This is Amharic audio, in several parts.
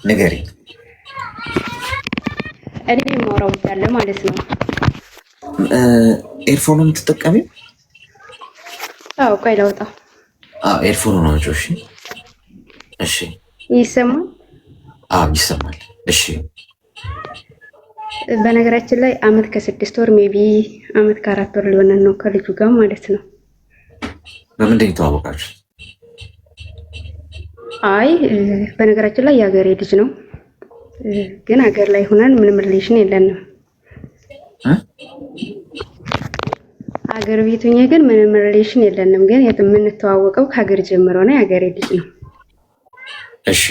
ንገሪ። እኔ የማወራው ያለ ማለት ነው። ኤርፎን ነው የምትጠቀሚው? አዎ፣ ቆይ ላውጣ። ኤርፎን ነው። እሺ፣ እሺ። ይሰማል? አዎ፣ ይሰማል። እሺ። በነገራችን ላይ አመት ከ6 ወር ሜቢ አመት ከ4 ወር ሊሆነን ነው ከልጁ ጋር ማለት ነው። በምንድን የተዋወቃችሁ? አይ በነገራችን ላይ የሀገሬ ልጅ ነው፣ ግን ሀገር ላይ ሆነን ምንም ሪሌሽን የለንም። ሀገር ቤት ሆኜ ግን ምንም ሪሌሽን የለንም። ግን የምንተዋወቀው ከሀገር ጀምሮ ነው። የሀገሬ ልጅ ነው። እሺ።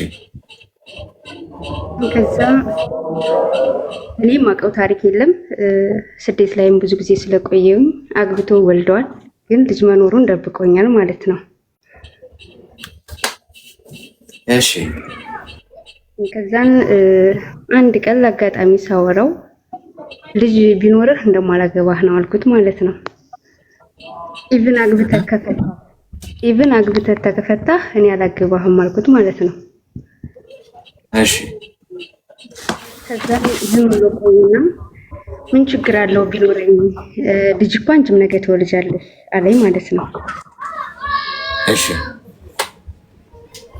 ከዛ እኔ የማውቀው ታሪክ የለም። ስደት ላይም ብዙ ጊዜ ስለቆየውኝ አግብቶ ወልደዋል። ግን ልጅ መኖሩን ደብቆኛል ማለት ነው። እሺ። ከዛን አንድ ቀን አጋጣሚ ሳወራው ልጅ ቢኖርህ እንደማላገባህ ነው አልኩት ማለት ነው። ኢቭን አግብተህ ተከፈታህ እኔ አላገባህም አልኩት ማለት ነው። እሺ። ከዛ ዝም ብሎ ቆይና ምን ችግር አለው ቢኖረኝ ልጅ እኮ አንቺም ነገ ትወልጃለሽ አለኝ ማለት ነው። እሺ።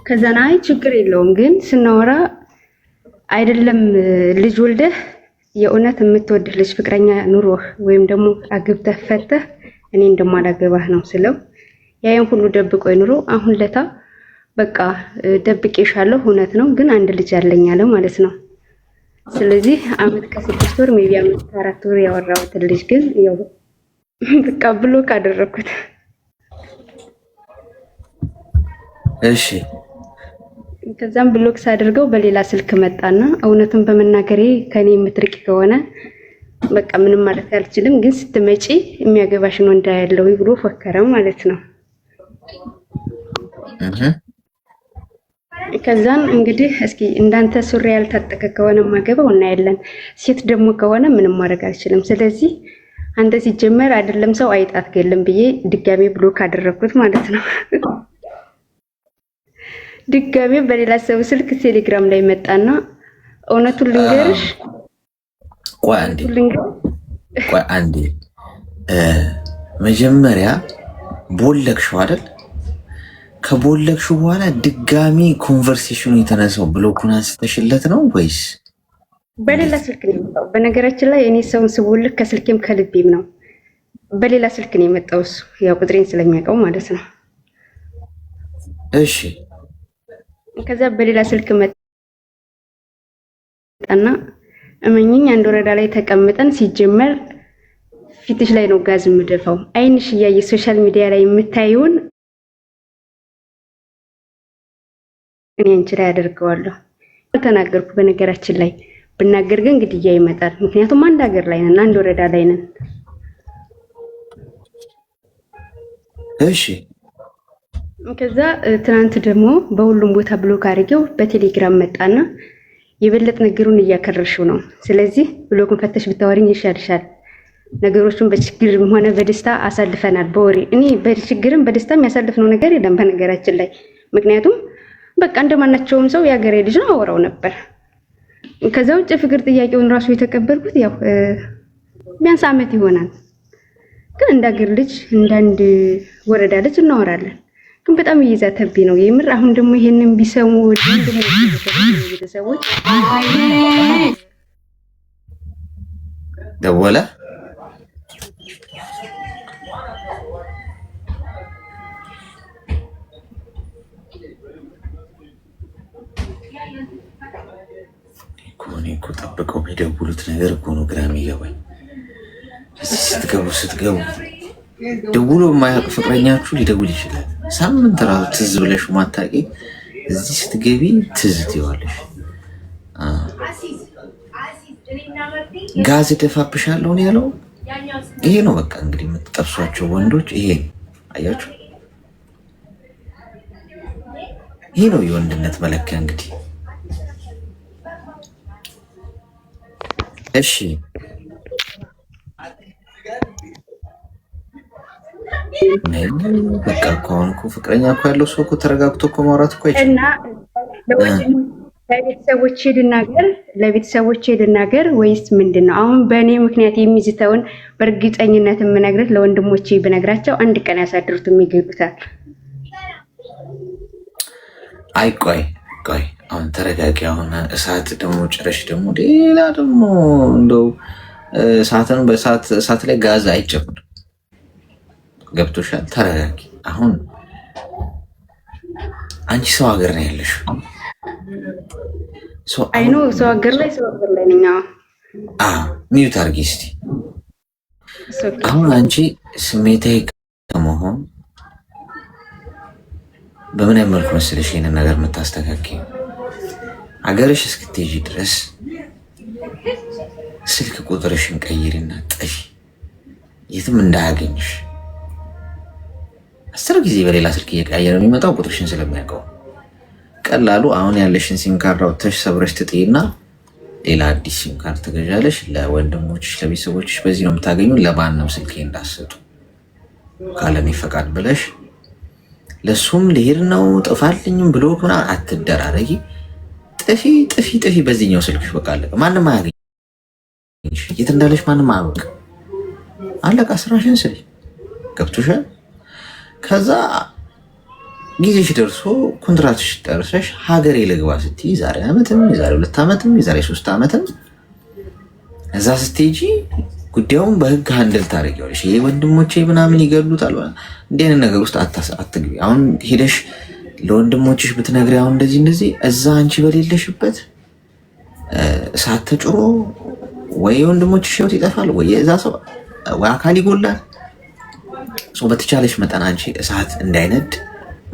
ከዛ አይ ችግር የለውም ግን ስናወራ አይደለም ልጅ ወልደህ የእውነት የምትወድህ ልጅ ፍቅረኛ ኑሮህ ወይም ደግሞ አግብተህ ፈተህ እኔ እንደማላገባህ ነው ስለው ያየን ሁሉ ደብቆ ኑሮ አሁን ለታ በቃ ደብቄሻለሁ እውነት ነው ግን አንድ ልጅ አለኝ አለ ማለት ነው። ስለዚህ አመት ከ6 ወር ሜቢ አመት ከ4 ወር ያወራሁትን ልጅ ግን ያው በቃ ብሎክ አደረኩት። እሺ። ከዛም ብሎክ ሳደርገው በሌላ ስልክ መጣና እውነቱን በመናገሬ ከኔ የምትርቂ ከሆነ በቃ ምንም ማለት አልችልም፣ ግን ስትመጪ የሚያገባሽን ወንድ ያለው ብሎ ፎከረ ማለት ነው። ከዛን እንግዲህ እስኪ እንዳንተ ሱሪ ያልታጠቀ ከሆነ ማገባው እናያለን፣ ሴት ደግሞ ከሆነ ምንም ማድረግ አልችልም። ስለዚህ አንተ ሲጀመር አይደለም ሰው አይጣት ገለም ብዬ ድጋሜ ብሎክ አደረኩት ማለት ነው። ድጋሜ በሌላ ሰው ስልክ ቴሌግራም ላይ መጣና እውነቱን ልንገርሽ፣ ቆይ አንዴ መጀመሪያ ቦለክሽው አይደል? ከቦለክሽው በኋላ ድጋሚ ኮንቨርሴሽኑ የተነሳው ብሎኩን አንስተሽለት ነው ወይስ በሌላ ስልክ ነው የመጣው? በነገራችን ላይ እኔ ሰውን ስቦልክ ከስልኬም ከልቤም ነው። በሌላ ስልክ ነው የመጣው እሱ ያው ቁጥሬን ስለሚያውቀው ማለት ነው። እሺ። ከዛ በሌላ ስልክ መጣና እመኝኝ አንድ ወረዳ ላይ ተቀምጠን ሲጀመር ፊትሽ ላይ ነው ጋዝ የምደፋው፣ አይንሽ እያየ ሶሻል ሚዲያ ላይ የምታዩን እኔ አንቺ ላይ አደርገዋለሁ። ተናገርኩ። በነገራችን ላይ ብናገር ግን ግድያ ይመጣል። ምክንያቱም አንድ ሀገር ላይ ነን፣ አንድ ወረዳ ላይ ነን። እሺ። ከዛ ትናንት ደግሞ በሁሉም ቦታ ብሎክ አድርጌው በቴሌግራም መጣና የበለጠ ነገሩን እያከረሽው ነው። ስለዚህ ብሎክን ፈተሽ ብታወሪኝ ይሻልሻል። ነገሮችን በችግርም ሆነ በደስታ አሳልፈናል በወሬ። እኔ በችግርም በደስታም ያሳልፍነው ነገር የለም በነገራችን ላይ። ምክንያቱም በቃ እንደማናቸውም ሰው የሀገሬ ልጅ ነው አወራው ነበር። ከዛ ውጭ ፍቅር ጥያቄውን ራሱ የተቀበልኩት ያው ቢያንስ አመት ይሆናል። ግን እንደ ሀገር ልጅ እንዳንድ ወረዳ ልጅ እናወራለን። ግን በጣም እየዛተብኝ ነው የምር። አሁን ደግሞ ይሄንን ቢሰሙ ቤተሰቦች ደወለ እኮ ጠብቀው የሚደውሉት ነገር እኮ ነው ግራ የሚገባኝ። እዚህ ስትገቡ ደውሎ የማያውቅ ፍቅረኛችሁ ሊደውል ይችላል። ሳምንት ራሱ ትዝ ብለሽ ማታቂ እዚህ ስትገቢ ትዝ ትይዋለሽ። ጋዝ ደፋብሻለሁ ነው ያለው። ይሄ ነው በቃ እንግዲህ የምትጠብሷቸው ወንዶች። ይሄ አያችሁ፣ ይሄ ነው የወንድነት መለኪያ እንግዲህ። እሺ በቃ እኮ አሁን እኮ ፍቅረኛ እኮ ያለው ሰው እኮ ተረጋግቶ እኮ ማውራት እኮ አይችልም። ለቤተሰቦቼ ልናገር ወይስ ምንድን ነው? አሁን በእኔ ምክንያት የሚዝተውን በእርግጠኝነት የምነግርህ ለወንድሞቼ ብነግራቸው አንድ ቀን ያሳድሩት የሚገሉታል። አይ ቆይ አሁን ተረጋጊ። አሁን እሳት ደግሞ ጭረሽ ደግሞ ሌላ ደግሞ እንደው እሳትን እሳት ላይ ጋዝ አይጨምርም። ገብቶሻል? ተረጋጊ። አሁን አንቺ ሰው ሀገር ነው ያለሽ። አይኖ ሰው ሀገር ላይ ነኝ። ሚዩት አድርጊ እስቲ። አሁን አንቺ ስሜታዊ ከመሆን በምን አይነት መልኩ መሰለሽ ይሄንን ነገር የምታስተካክዪው? አገርሽ እስክትሄጂ ድረስ ስልክ ቁጥርሽን ቀይሪና ጥፊ፣ የትም እንዳያገኝሽ። 10 ጊዜ በሌላ ስልክ እየቀያየረ የሚመጣው ቁጥርሽን ስለሚያውቀው ቀላሉ አሁን ያለሽን ሲም ካርድ አውጥተሽ ሰብረሽ ትጥይና ሌላ አዲስ ሲም ካርድ ትገዣለሽ። ለወንድሞችሽ፣ ለቤተሰቦችሽ በዚህ ነው የምታገኙ። ለማንም ስልክ እንዳሰጡ ካለኔ ፈቃድ ብለሽ ለሱም ልሄድ ነው ጥፋልኝም ብሎ ምናምን አትደራረጊ። ጥፊ በዚህኛው ስልክሽ። በቃ አለቀ። ማንም አያገኝሽ። የት እንዳለሽ ማንም አያውቅ። አለቃ። ስራሽን ስሪ። ገብቶሻል? ከዛ ጊዜሽ ደርሶ ኮንትራትሽ ደርሰሽ ሀገሬ ልግባ ስትይ ዛሬ ዓመትም የዛሬ 2 ዓመትም የዛሬ 3 ዓመትም እዛ ስትሄጂ ጉዳዩን በህግ ሃንድል ታደርጊዋለሽ። ይሄ ወንድሞቼ ምናምን ይገሉታል እንዲህ አይነት ነገር ውስጥ አትግቢ። አሁን ሄደሽ ለወንድሞችሽ ብትነግሪ አሁን እንደዚህ እዛ አንቺ በሌለሽበት እሳት ተጭሮ ወይ ወንድሞችሽ ህይወት ይጠፋል፣ ወይ እዛ ሰው ወይ አካል ይጎላል። በተቻለሽ መጠን አንቺ እሳት እንዳይነድ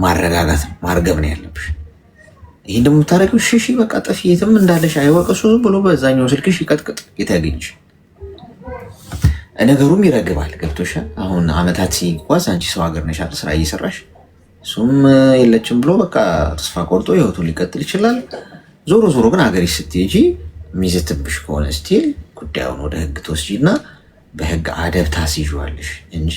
ማረጋጋት ማርገብ ነው ያለብሽ። ይህን ደግሞ የምታደርጊው ሽሺ በቃ ጥፊ፣ የትም እንዳለሽ አይወቅሱ ብሎ በዛኛው ስልክሽ ይቀጥቅጥ የታገኝሽ ነገሩም ይረግባል። ገብቶሻል? አሁን አመታት ሲጓዝ አንቺ ሰው ሀገር ነሽ ስራ እየሰራሽ እሱም የለችም ብሎ በቃ ተስፋ ቆርጦ ህይወቱን ሊቀጥል ይችላል። ዞሮ ግን ሀገርሽ ስትሄጂ የሚዘትብሽ ከሆነ ስቲል ጉዳዩን ወደ ህግ ትወስጂና በህግ አደብ ታስይዥዋለሽ እንጂ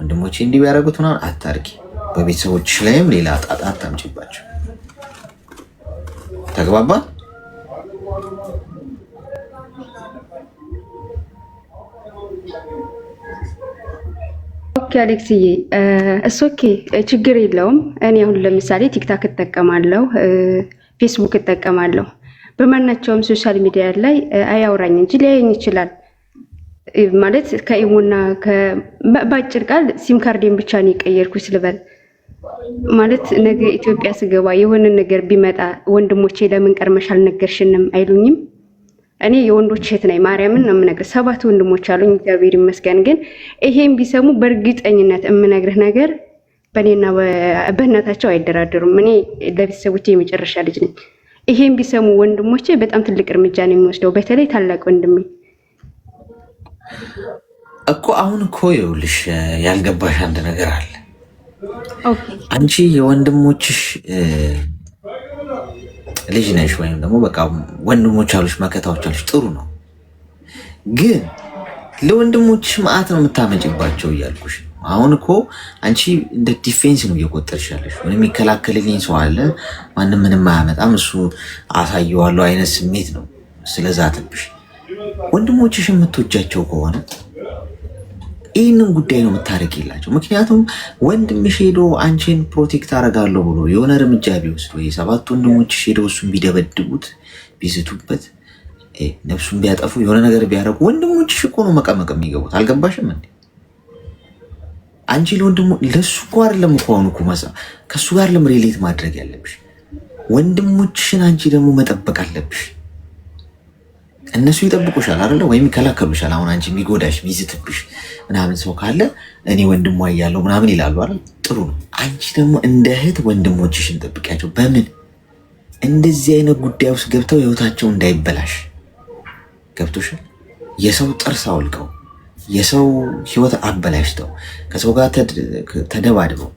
ወንድሞቼ እንዲህ ቢያደርጉት ምናምን አታርጊ። በቤተሰቦችሽ ላይም ሌላ ጣጣ አታምጪባቸው። ተግባባ? ኦኬ አሌክስዬ፣ እሱ ኦኬ፣ ችግር የለውም። እኔ አሁን ለምሳሌ ቲክታክ እጠቀማለሁ፣ ፌስቡክ እጠቀማለሁ። በማናቸውም ሶሻል ሚዲያ ላይ አያውራኝ እንጂ ሊያየኝ ይችላል። ማለት ከኢሞና በአጭር ቃል ሲም ካርዴን ብቻ ነው የቀየርኩት ልበል። ማለት ነገ ኢትዮጵያ ስገባ የሆነ ነገር ቢመጣ ወንድሞቼ ለምን ቀርመሽ አልነገርሽንም አይሉኝም? እኔ የወንዶች እህት ነኝ፣ ማርያምን ነው የምነግርህ። 7 ወንድሞች አሉኝ፣ እግዚአብሔር ይመስገን። ግን ይሄን ቢሰሙ በእርግጠኝነት የምነግርህ ነገር በእኔና በእናታቸው አይደራደሩም። እኔ ለቤተሰቦቼ የመጨረሻ ልጅ ነኝ። ይሄን ቢሰሙ ወንድሞቼ በጣም ትልቅ እርምጃ ነው የሚወስደው፣ በተለይ ታላቅ ወንድሜ እኮ። አሁን እኮ ይኸውልሽ ያልገባሽ አንድ ነገር አለ። አንቺ የወንድሞችሽ ልጅ ነሽ፣ ወይም ደግሞ በቃ ወንድሞች አሉሽ፣ መከታዎች አሉሽ፣ ጥሩ ነው። ግን ለወንድሞችሽ መዓት ነው የምታመጭባቸው እያልኩሽ። አሁን እኮ አንቺ እንደ ዲፌንስ ነው እየቆጠርሽ ያለሽ። ምንም የሚከላከልልኝ ሰው አለ፣ ማንም ምንም አያመጣም፣ እሱ አሳየዋለሁ አይነት ስሜት ነው ስለዛተብሽ። ወንድሞችሽ የምትወጃቸው ከሆነ ይህንን ጉዳይ ነው የምታደርጊላቸው። ምክንያቱም ወንድምሽ ሄዶ አንቺን ፕሮቴክት አደርጋለሁ ብሎ የሆነ እርምጃ ቢወስድ ወይ 7 ወንድሞችሽ ሄደው እሱን ቢደበድቡት ቢዝቱበት ነፍሱን ቢያጠፉ የሆነ ነገር ቢያደርጉ ወንድሞችሽ እኮ ነው መቀመቅ የሚገቡት። አልገባሽም እንዴ? አንቺ ለወንድሞ ለሱ እኮ አይደለም እኮ አሁን እኮ ከሱ ጋር ሪሌት ማድረግ ያለብሽ ወንድሞችሽን አንቺ ደግሞ መጠበቅ አለብሽ። እነሱ ይጠብቁሻል አይደለ? ወይም ይከላከሉሻል። አሁን አንቺ የሚጎዳሽ የሚዝትብሽ ምናምን ሰው ካለ እኔ ወንድሟ እያለሁ ምናምን ይላሉ አይደል? ጥሩ ነው። አንቺ ደግሞ እንደ እህት ወንድሞችሽን ጠብቂያቸው። በምን እንደዚህ አይነት ጉዳይ ውስጥ ገብተው ህይወታቸው እንዳይበላሽ። ገብቶሻል? የሰው ጥርስ አውልቀው የሰው ህይወት አበላሽተው ከሰው ጋር ተደባድበው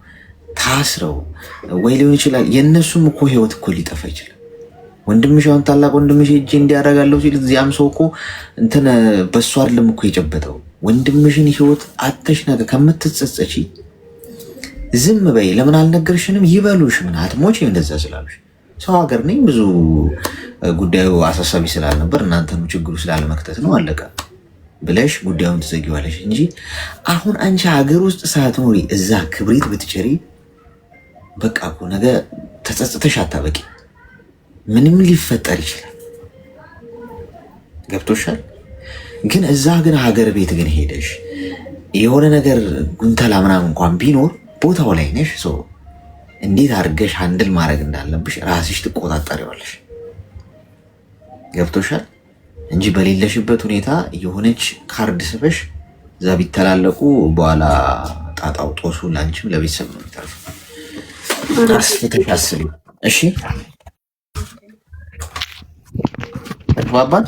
ታስረው ወይ ሊሆን ይችላል። የእነሱም እኮ ህይወት እኮ ሊጠፋ ይችላል። ወንድምሽ አሁን ታላቅ ወንድምሽ እጅ እንዲያደርጋለሁ ሲል እዚያም ሰው እኮ እንትን በሱ አይደለም እኮ የጨበጠው። ወንድምሽን ህይወት አተሽ ነገር ከምትጸጸቺ ዝም በይ። ለምን አልነገርሽንም ይበሉሽ። ምን አትሞች እንደዛ ስላሉሽ ሰው ሀገር ነኝ ብዙ ጉዳዩ አሳሳቢ ስላልነበር እናንተም ችግሩ ስላለመክተት ነው አለቀ ብለሽ ጉዳዩን ትዘጊዋለሽ እንጂ አሁን አንቺ ሀገር ውስጥ ሳትኖሪ እዛ ክብሪት ብትጭሪ በቃ እኮ ነገ ተጸጽተሽ አታበቂ። ምንም ሊፈጠር ይችላል። ገብቶሻል? ግን እዛ ግን ሀገር ቤት ግን ሄደሽ የሆነ ነገር ጉንተላ ምናምን እንኳን ቢኖር ቦታው ላይ ነሽ። እንዴት አድርገሽ ሃንድል ማድረግ እንዳለብሽ ራስሽ ትቆጣጠሪዋለሽ። ገብቶሻል? እንጂ በሌለሽበት ሁኔታ የሆነች ካርድ ስበሽ እዛ ቢተላለቁ በኋላ ጣጣው ጦሱ ላንቺም ለቤተሰብ ነው የሚተርፈው። አስፍተሽ አስቢ። እሺ ተግባባን?